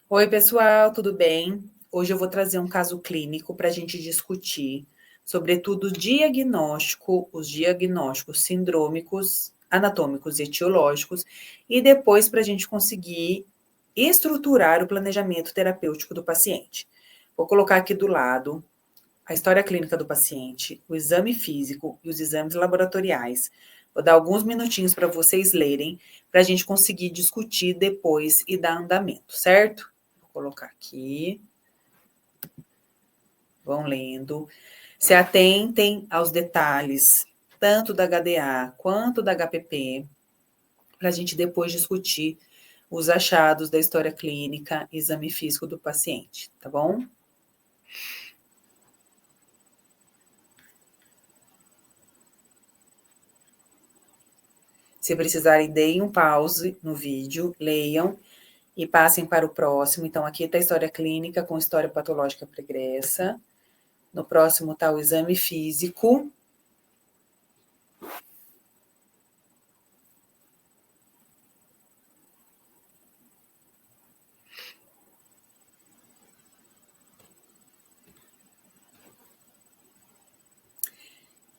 Oi, pessoal, tudo bem? Hoje eu vou trazer um caso clínico para a gente discutir, sobretudo diagnóstico, os diagnósticos sindrômicos, anatômicos e etiológicos, e depois para a gente conseguir estruturar o planejamento terapêutico do paciente. Vou colocar aqui do lado a história clínica do paciente, o exame físico e os exames laboratoriais. Vou dar alguns minutinhos para vocês lerem, para a gente conseguir discutir depois e dar andamento, certo? Vou colocar aqui. Vão lendo. Se atentem aos detalhes, tanto da HDA quanto da HPP, para a gente depois discutir os achados da história clínica e exame físico do paciente, tá bom? Se precisarem, deem um pause no vídeo, leiam e passem para o próximo. Então, aqui está a história clínica com história patológica pregressa. No próximo está o exame físico.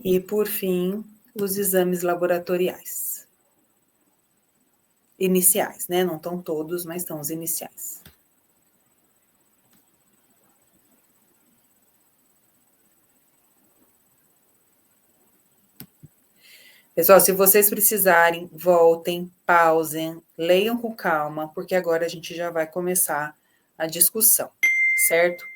E, por fim, os exames laboratoriais. Iniciais, né? Não estão todos, mas estão os iniciais. Pessoal, se vocês precisarem, voltem, pausem, leiam com calma, porque agora a gente já vai começar a discussão, certo?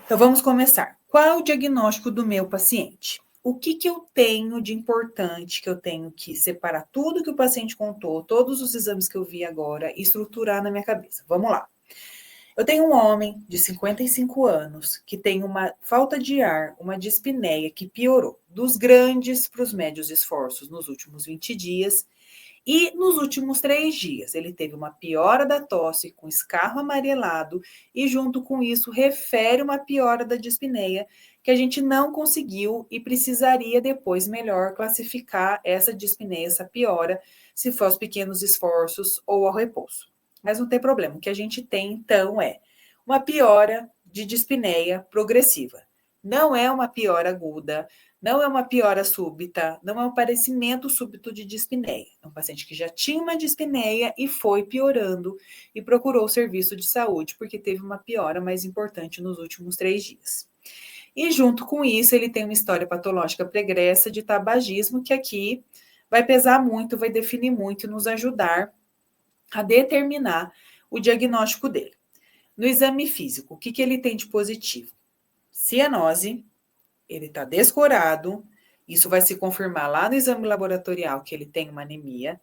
Então vamos começar. Qual é o diagnóstico do meu paciente? O que eu tenho de importante que eu tenho que separar tudo que o paciente contou, todos os exames que eu vi agora e estruturar na minha cabeça? Vamos lá. Eu tenho um homem de 55 anos que tem uma falta de ar, uma dispneia que piorou dos grandes para os médios esforços nos últimos 20 dias. E nos últimos 3 dias, ele teve uma piora da tosse com escarro amarelado e, junto com isso, refere uma piora da dispneia que a gente não conseguiu e precisaria depois melhor classificar essa dispneia, essa piora, se for aos pequenos esforços ou ao repouso. Mas não tem problema. O que a gente tem, então, é uma piora de dispneia progressiva. Não é uma piora aguda, não é uma piora súbita, não é um aparecimento súbito de dispneia. É um paciente que já tinha uma dispneia e foi piorando e procurou o serviço de saúde porque teve uma piora mais importante nos últimos 3 dias. E junto com isso, ele tem uma história patológica pregressa de tabagismo, que aqui vai pesar muito, vai definir muito e nos ajudar a determinar o diagnóstico dele. No exame físico, o que ele tem de positivo? Cianose, ele está descorado, isso vai se confirmar lá no exame laboratorial que ele tem uma anemia.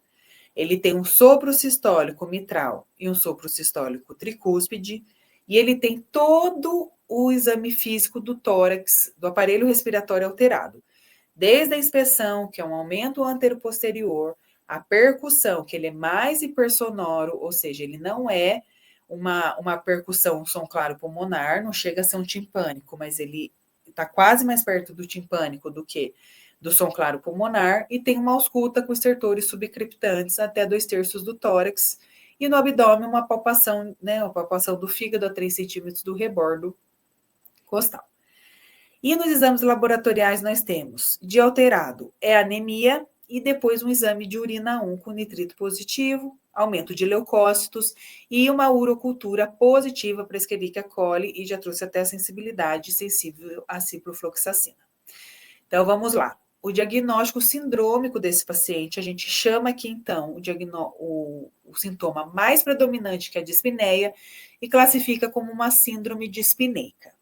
Ele tem um sopro sistólico mitral e um sopro sistólico tricúspide, e ele tem todo o exame físico do tórax, do aparelho respiratório alterado. Desde a inspeção, que é um aumento antero-posterior, a percussão, que ele é mais hipersonoro, ou seja, ele não é uma percussão, um som claro pulmonar, não chega a ser um timpânico, mas ele está quase mais perto do timpânico do que do som claro pulmonar, e tem uma ausculta com estertores subcriptantes até 2/3 do tórax, e no abdômen uma palpação, né, uma palpação do fígado a 3 centímetros do rebordo costal. E nos exames laboratoriais nós temos de alterado é anemia e depois um exame de urina 1 com nitrito positivo, aumento de leucócitos e uma urocultura positiva para Escherichia coli, e já trouxe até a sensibilidade sensível à ciprofloxacina. Então vamos lá. O diagnóstico sindrômico desse paciente, a gente chama aqui então o sintoma mais predominante, que é a dispneia, e classifica como uma síndrome dispneica.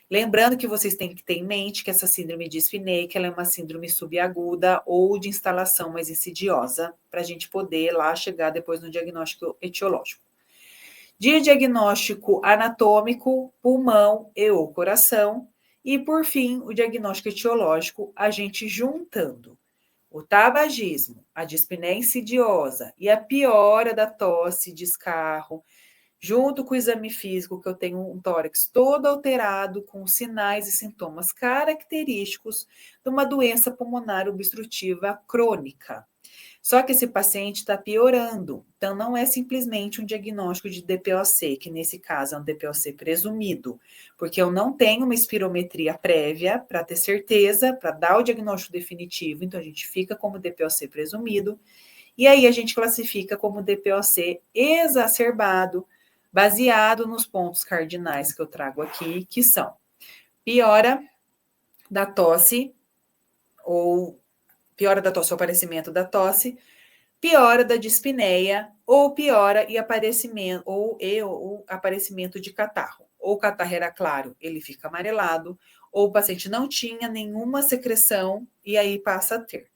Lembrando que vocês têm que ter em mente que essa síndrome dispneica ela é uma síndrome subaguda ou de instalação mais insidiosa, para a gente poder lá chegar depois no diagnóstico etiológico. De diagnóstico anatômico, pulmão e ou coração. E, por fim, o diagnóstico etiológico, a gente juntando o tabagismo, a dispneia insidiosa e a piora da tosse, descarro, junto com o exame físico, que eu tenho um tórax todo alterado, com sinais e sintomas característicos de uma doença pulmonar obstrutiva crônica. Só que esse paciente está piorando. Então, não é simplesmente um diagnóstico de DPOC, que nesse caso é um DPOC presumido, porque eu não tenho uma espirometria prévia para ter certeza, para dar o diagnóstico definitivo. Então, a gente fica como DPOC presumido. E aí, a gente classifica como DPOC exacerbado, baseado nos pontos cardinais que eu trago aqui, que são piora da tosse, ou aparecimento da tosse, piora da dispneia, ou piora e aparecimento, ou aparecimento de catarro. Ou o catarro era claro, ele fica amarelado, ou o paciente não tinha nenhuma secreção e aí passa a ter.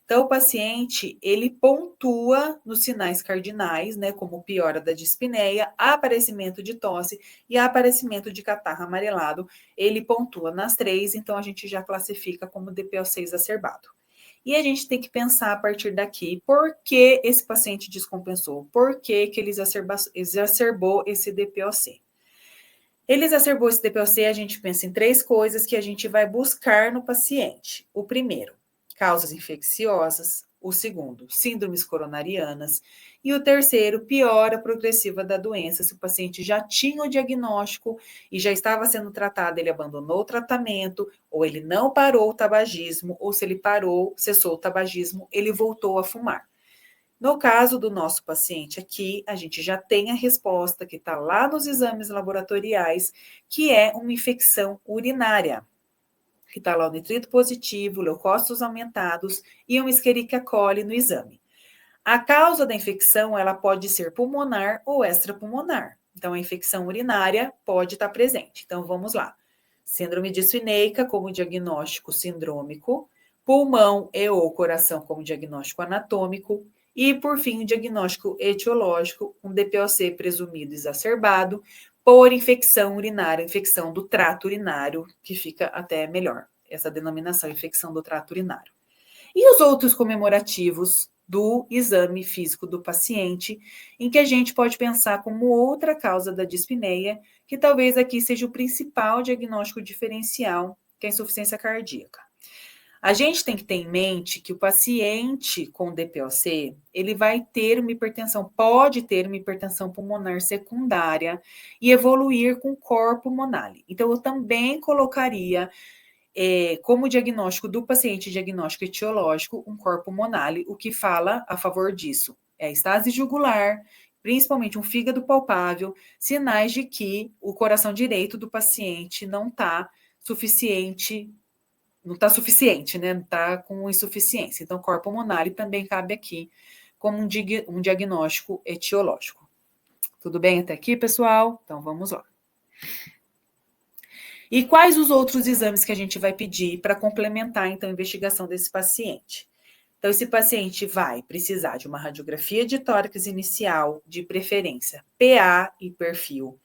Então, o paciente, ele pontua nos sinais cardinais, né, como piora da dispneia, aparecimento de tosse e aparecimento de catarro amarelado. Ele pontua nas três, então a gente já classifica como DPOC exacerbado. E a gente tem que pensar a partir daqui, por que esse paciente descompensou? Por que ele exacerbou esse DPOC? Ele exacerbou esse DPOC, a gente pensa em três coisas que a gente vai buscar no paciente. O primeiro, causas infecciosas. O segundo, síndromes coronarianas. E o terceiro, piora progressiva da doença. Se o paciente já tinha o diagnóstico e já estava sendo tratado, ele abandonou o tratamento, ou ele não parou o tabagismo, ou se ele parou, cessou o tabagismo, ele voltou a fumar. No caso do nosso paciente aqui, a gente já tem a resposta que está lá nos exames laboratoriais, que é uma infecção urinária, que está lá o nitrito positivo, leucócitos aumentados e uma Escherichia coli no exame. A causa da infecção, ela pode ser pulmonar ou extrapulmonar. Então, a infecção urinária pode estar presente. Então, vamos lá. Síndrome disfineica como diagnóstico sindrômico, pulmão e ou coração como diagnóstico anatômico, e, por fim, o diagnóstico etiológico, um DPOC presumido exacerbado por infecção urinária, infecção do trato urinário, que fica até melhor, essa denominação, infecção do trato urinário. E os outros comemorativos do exame físico do paciente, em que a gente pode pensar como outra causa da dispneia, que talvez aqui seja o principal diagnóstico diferencial, que é a insuficiência cardíaca. A gente tem que ter em mente que o paciente com DPOC, ele vai ter uma hipertensão, pode ter uma hipertensão pulmonar secundária e evoluir com cor pulmonar. Então, eu também colocaria como diagnóstico do paciente, diagnóstico etiológico, um cor pulmonar, o que fala a favor disso. É estase jugular, principalmente um fígado palpável, sinais de que o coração direito do paciente não está suficiente, né? Não está com insuficiência. Então, cor pulmonar também cabe aqui como um diagnóstico etiológico. Tudo bem até aqui, pessoal? Então, vamos lá. E quais os outros exames que a gente vai pedir para complementar, então, a investigação desse paciente? Então, esse paciente vai precisar de uma radiografia de tórax inicial, de preferência PA e perfil.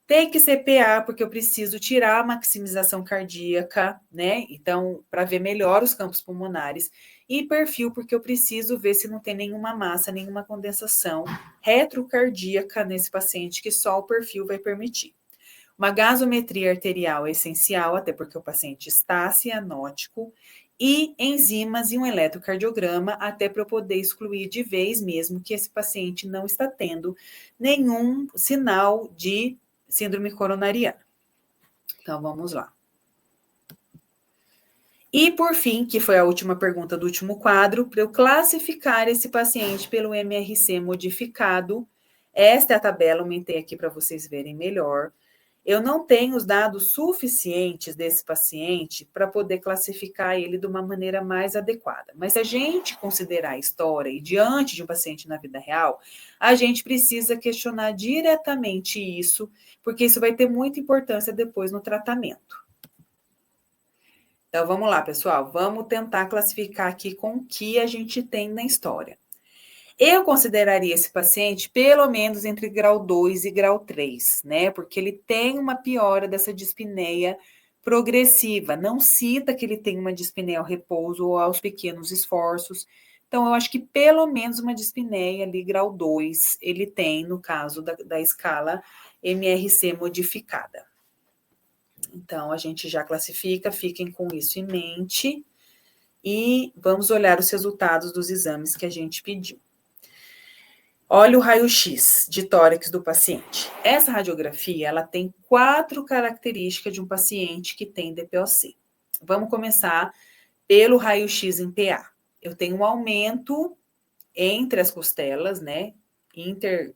Tem que ser PA, porque eu preciso tirar a maximização cardíaca, né? Então, para ver melhor os campos pulmonares. E perfil, porque eu preciso ver se não tem nenhuma massa, nenhuma condensação retrocardíaca nesse paciente, que só o perfil vai permitir. Uma gasometria arterial é essencial, até porque o paciente está cianótico, e enzimas e um eletrocardiograma, até para eu poder excluir de vez mesmo que esse paciente não está tendo nenhum sinal de síndrome coronariana. Então, vamos lá. E, por fim, que foi a última pergunta do último quadro, para eu classificar esse paciente pelo MRC modificado, esta é a tabela, aumentei aqui para vocês verem melhor. Eu não tenho os dados suficientes desse paciente para poder classificar ele de uma maneira mais adequada. Mas se a gente considerar a história e diante de um paciente na vida real, a gente precisa questionar diretamente isso, porque isso vai ter muita importância depois no tratamento. Então, vamos lá, pessoal. Vamos tentar classificar aqui com o que a gente tem na história. Eu consideraria esse paciente pelo menos entre grau 2 e grau 3, né? Porque ele tem uma piora dessa dispneia progressiva. Não cita que ele tem uma dispneia ao repouso ou aos pequenos esforços. Então, eu acho que pelo menos uma dispneia ali, grau 2, ele tem, no caso da escala MRC modificada. Então, a gente já classifica, fiquem com isso em mente. e vamos olhar os resultados dos exames que a gente pediu. Olha o raio-x de tórax do paciente. Essa radiografia, ela tem 4 características de um paciente que tem DPOC. Vamos começar pelo raio-x em PA. Eu tenho um aumento entre as costelas, né? Entre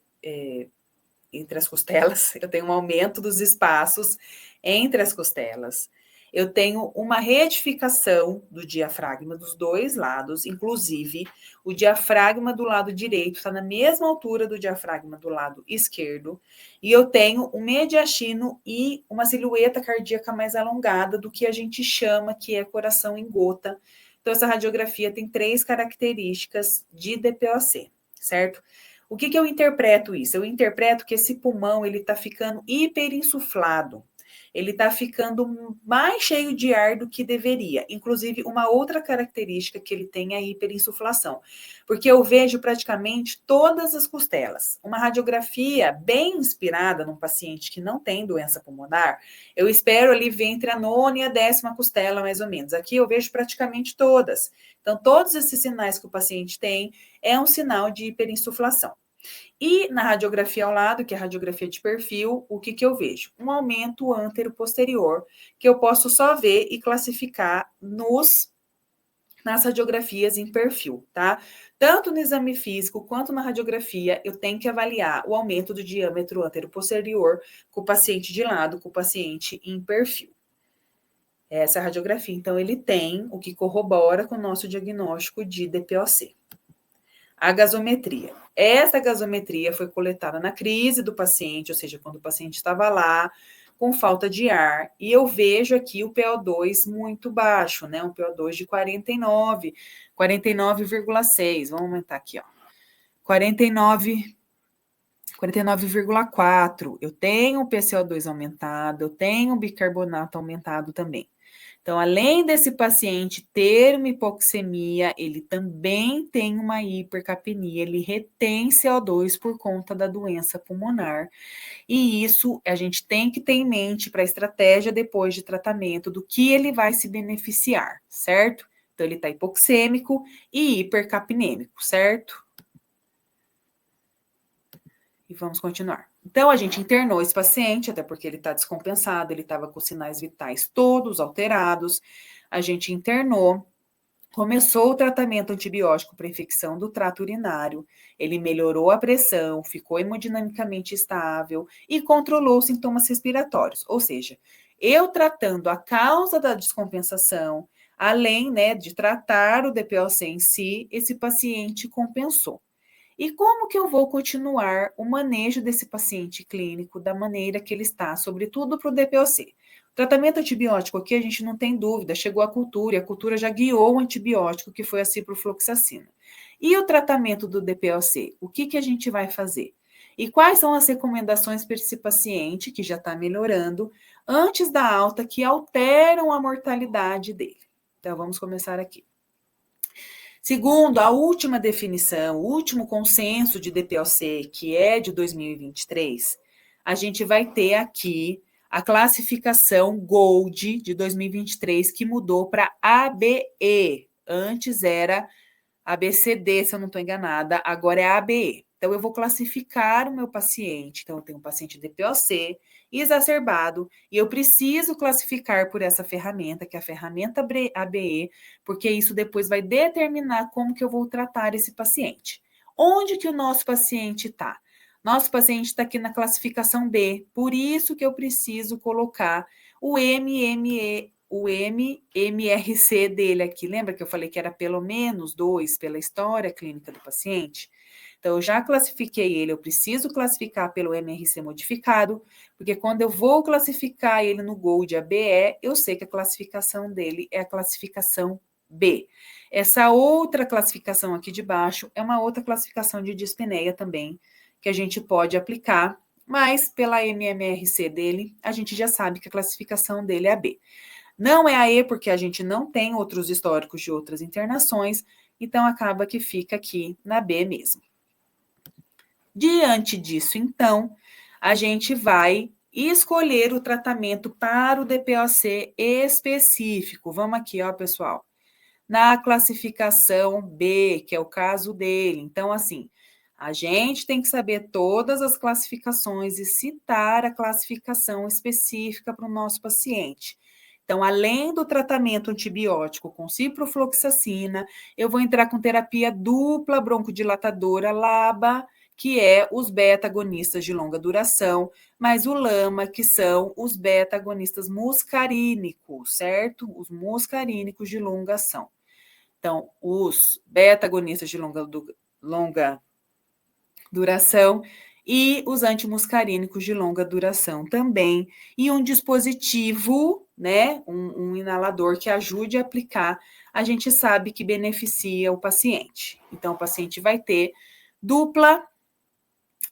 as costelas, eu tenho um aumento dos espaços entre as costelas. Eu tenho uma retificação do diafragma dos dois lados, inclusive o diafragma do lado direito está na mesma altura do diafragma do lado esquerdo, e eu tenho um mediastino e uma silhueta cardíaca mais alongada do que a gente chama que é coração em gota. Então, essa radiografia tem 3 características de DPOC, certo? O que eu interpreto isso? Eu interpreto que esse pulmão ele está ficando hiperinsuflado. Ele está ficando mais cheio de ar do que deveria. Inclusive, uma outra característica que ele tem é a hiperinsuflação, porque eu vejo praticamente todas as costelas. Uma radiografia bem inspirada num paciente que não tem doença pulmonar, eu espero ali ver entre a 9ª e a 10ª costela, mais ou menos. Aqui eu vejo praticamente todas. Então, todos esses sinais que o paciente tem é um sinal de hiperinsuflação. E na radiografia ao lado, que é a radiografia de perfil, o que eu vejo? Um aumento antero-posterior, que eu posso só ver e classificar nas radiografias em perfil, tá? Tanto no exame físico quanto na radiografia, eu tenho que avaliar o aumento do diâmetro antero-posterior com o paciente de lado, com o paciente em perfil. Essa é a radiografia. Então, ele tem o que corrobora com o nosso diagnóstico de DPOC. A gasometria. Essa gasometria foi coletada na crise do paciente, ou seja, quando o paciente estava lá com falta de ar, e eu vejo aqui o PO2 muito baixo, né? Um PO2 de 49, 49,6. Vamos aumentar aqui, ó. 49,4. Eu tenho o PCO2 aumentado, eu tenho o bicarbonato aumentado também. Então, além desse paciente ter uma hipoxemia, ele também tem uma hipercapnia, ele retém CO2 por conta da doença pulmonar. E isso a gente tem que ter em mente para a estratégia depois de tratamento do que ele vai se beneficiar, certo? Então, ele está hipoxêmico e hipercapnêmico, certo? E vamos continuar. Então, a gente internou esse paciente, até porque ele está descompensado, ele estava com sinais vitais todos alterados. A gente internou, começou o tratamento antibiótico para infecção do trato urinário, ele melhorou a pressão, ficou hemodinamicamente estável e controlou os sintomas respiratórios. Ou seja, eu tratando a causa da descompensação, além, né, de tratar o DPOC em si, esse paciente compensou. E como que eu vou continuar o manejo desse paciente clínico da maneira que ele está, sobretudo para o DPOC? O tratamento antibiótico aqui a gente não tem dúvida, chegou à cultura, e a cultura já guiou o antibiótico, que foi a ciprofloxacina. E o tratamento do DPOC? O que a gente vai fazer? E quais são as recomendações para esse paciente, que já está melhorando, antes da alta, que alteram a mortalidade dele? Então, vamos começar aqui. Segundo, a última definição, o último consenso de DPOC, que é de 2023, a gente vai ter aqui a classificação Gold de 2023, que mudou para ABE. Antes era ABCD, se eu não estou enganada, agora é ABE. Então, eu vou classificar o meu paciente. Então, eu tenho um paciente DPOC exacerbado e eu preciso classificar por essa ferramenta, que é a ferramenta ABE, porque isso depois vai determinar como que eu vou tratar esse paciente. Onde que o nosso paciente está? Nosso paciente está aqui na classificação B, por isso que eu preciso colocar o MMRC dele aqui. Lembra que eu falei que era pelo menos 2 pela história clínica do paciente? Então, eu já classifiquei ele, eu preciso classificar pelo MRC modificado, porque quando eu vou classificar ele no Gold ABE, eu sei que a classificação dele é a classificação B. Essa outra classificação aqui de baixo é uma outra classificação de dispneia também, que a gente pode aplicar, mas pela MMRC dele, a gente já sabe que a classificação dele é a B. Não é a E, porque a gente não tem outros históricos de outras internações, então acaba que fica aqui na B mesmo. Diante disso, então, a gente vai escolher o tratamento para o DPOC específico. Vamos aqui, ó, pessoal. na classificação B, que é o caso dele. Então, assim, a gente tem que saber todas as classificações e citar a classificação específica para o nosso paciente. Então, além do tratamento antibiótico com ciprofloxacina, eu vou entrar com terapia dupla broncodilatadora LABA, que é os beta-agonistas de longa duração, mas o LAMA, que são os beta-agonistas muscarínicos, certo? Os muscarínicos de longa ação. Então, os beta-agonistas de longa duração e os antimuscarínicos de longa duração também, e um dispositivo, né, um inalador que ajude a aplicar, a gente sabe que beneficia o paciente. Então, o paciente vai ter dupla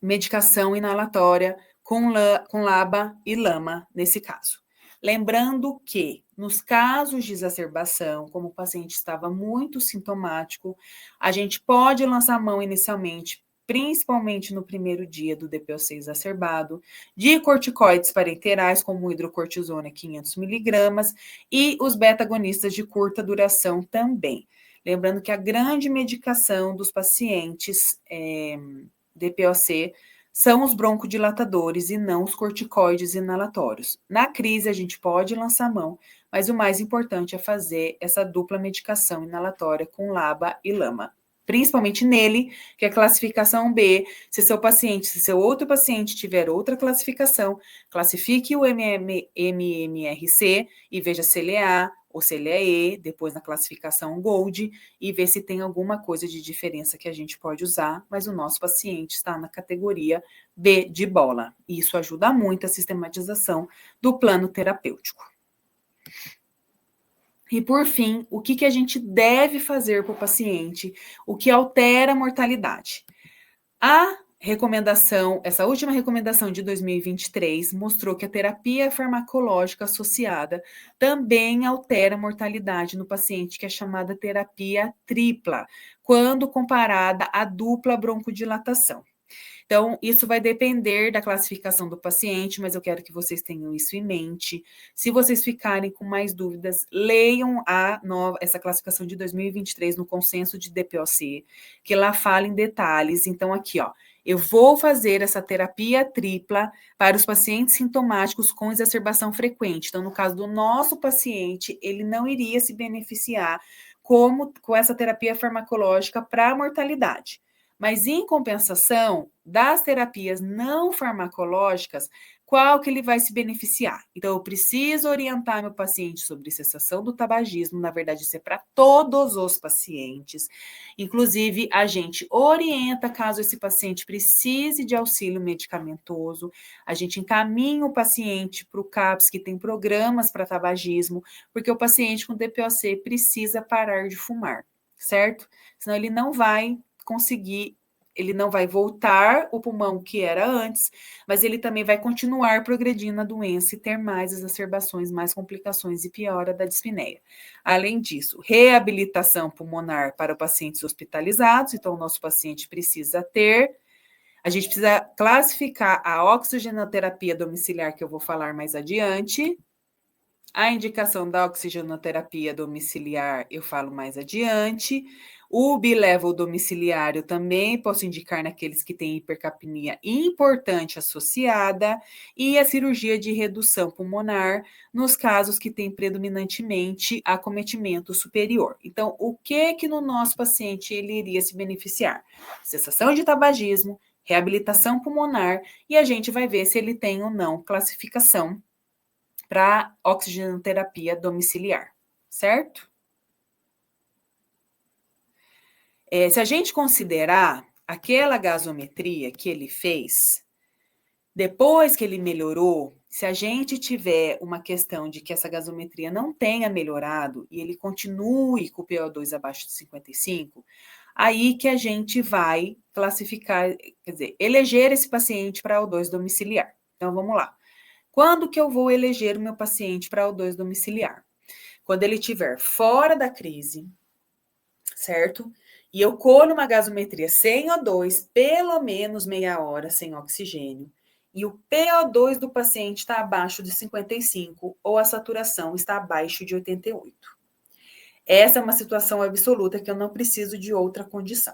medicação inalatória com LABA e LAMA, nesse caso. Lembrando que, nos casos de exacerbação, como o paciente estava muito sintomático, a gente pode lançar mão inicialmente, principalmente no primeiro dia do DPOC exacerbado, de corticoides parenterais, como o hidrocortisona 500 miligramas, e os beta-agonistas de curta duração também. Lembrando que a grande medicação dos pacientes DPOC são os broncodilatadores e não os corticoides inalatórios. Na crise, a gente pode lançar mão, mas o mais importante é fazer essa dupla medicação inalatória com LABA e LAMA. Principalmente nele, que é a classificação B. Se seu outro paciente tiver outra classificação, classifique o MMRC e veja se ele é A ou se ele é E, depois na classificação Gold, e ver se tem alguma coisa de diferença que a gente pode usar, mas o nosso paciente está na categoria B de bola. E isso ajuda muito a sistematização do plano terapêutico. E, por fim, o que a gente deve fazer para o paciente, o que altera a mortalidade? A recomendação, essa última recomendação de 2023, mostrou que a terapia farmacológica associada também altera a mortalidade no paciente, que é chamada terapia tripla, quando comparada à dupla broncodilatação. Então, isso vai depender da classificação do paciente, mas eu quero que vocês tenham isso em mente. Se vocês ficarem com mais dúvidas, leiam essa classificação de 2023 no consenso de DPOC, que lá fala em detalhes. Então, aqui, ó, eu vou fazer essa terapia tripla para os pacientes sintomáticos com exacerbação frequente. Então, no caso do nosso paciente, ele não iria se beneficiar com essa terapia farmacológica para a mortalidade. Mas, em compensação, das terapias não farmacológicas, qual que ele vai se beneficiar? Então, eu preciso orientar meu paciente sobre cessação do tabagismo, na verdade, isso é para todos os pacientes. Inclusive, a gente orienta caso esse paciente precise de auxílio medicamentoso, a gente encaminha o paciente para o CAPS, que tem programas para tabagismo, porque o paciente com DPOC precisa parar de fumar, certo? Senão ele não vai conseguir, ele não vai voltar o pulmão que era antes, mas ele também vai continuar progredindo na doença e ter mais exacerbações, mais complicações e piora da dispneia. Além disso, reabilitação pulmonar para pacientes hospitalizados, então o nosso paciente precisa ter, a gente precisa classificar a oxigenoterapia domiciliar, que eu vou falar mais adiante. A indicação da oxigenoterapia domiciliar eu falo mais adiante. O bilevel domiciliário também posso indicar naqueles que têm hipercapnia importante associada, e a cirurgia de redução pulmonar nos casos que têm predominantemente acometimento superior. Então, o que no nosso paciente ele iria se beneficiar? Cessação de tabagismo, reabilitação pulmonar, e a gente vai ver se ele tem ou não classificação para oxigenoterapia domiciliar, certo? Se a gente considerar aquela gasometria que ele fez, depois que ele melhorou, se a gente tiver uma questão de que essa gasometria não tenha melhorado e ele continue com o PO2 abaixo de 55, aí que a gente vai classificar, quer dizer, eleger esse paciente para O2 domiciliar. Então, vamos lá. Quando que eu vou eleger o meu paciente para O2 domiciliar? Quando ele estiver fora da crise, certo? E eu colho uma gasometria sem O2, pelo menos meia hora sem oxigênio, e o PO2 do paciente está abaixo de 55 ou a saturação está abaixo de 88. Essa é uma situação absoluta que eu não preciso de outra condição.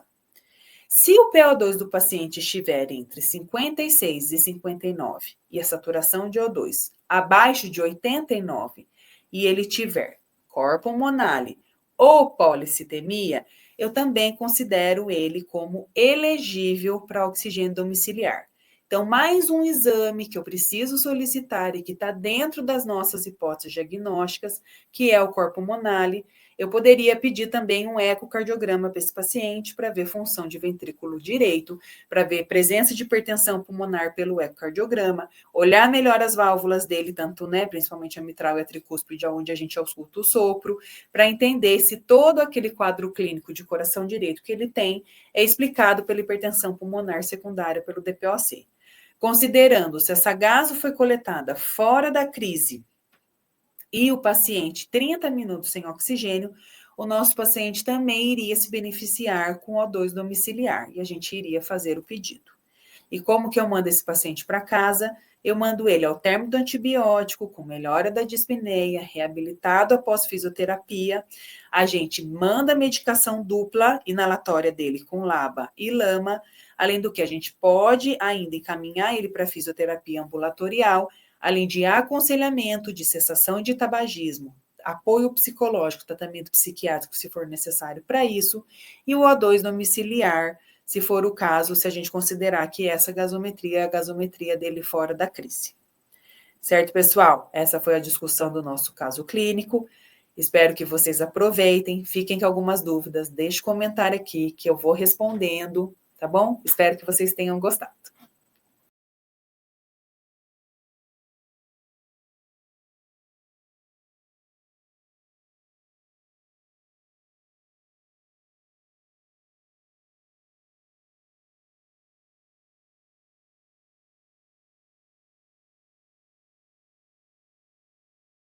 Se o PO2 do paciente estiver entre 56 e 59 e a saturação de O2 abaixo de 89 e ele tiver corpo monale ou policitemia, eu também considero ele como elegível para oxigênio domiciliar. Então, mais um exame que eu preciso solicitar e que está dentro das nossas hipóteses diagnósticas, que é o corpo monale. Eu poderia pedir também um ecocardiograma para esse paciente para ver função de ventrículo direito, para ver presença de hipertensão pulmonar pelo ecocardiograma, olhar melhor as válvulas dele, tanto, principalmente a mitral e a tricúspide, onde a gente ausculta o sopro, para entender se todo aquele quadro clínico de coração direito que ele tem é explicado pela hipertensão pulmonar secundária pelo DPOC. Considerando se essa gaso foi coletada fora da crise e o paciente 30 minutos sem oxigênio, o nosso paciente também iria se beneficiar com O2 domiciliar e a gente iria fazer o pedido. E como que eu mando esse paciente para casa? Eu mando ele ao término do antibiótico, com melhora da dispneia, reabilitado após fisioterapia. A gente manda a medicação dupla inalatória dele com LABA e LAMA, além do que a gente pode ainda encaminhar ele para fisioterapia ambulatorial, além de aconselhamento de cessação de tabagismo, apoio psicológico, tratamento psiquiátrico, se for necessário para isso, e o O2 domiciliar, se for o caso, se a gente considerar que essa gasometria é a gasometria dele fora da crise. Certo, pessoal? Essa foi a discussão do nosso caso clínico. Espero que vocês aproveitem. Fiquem com algumas dúvidas, deixe comentário aqui que eu vou respondendo, tá bom? Espero que vocês tenham gostado.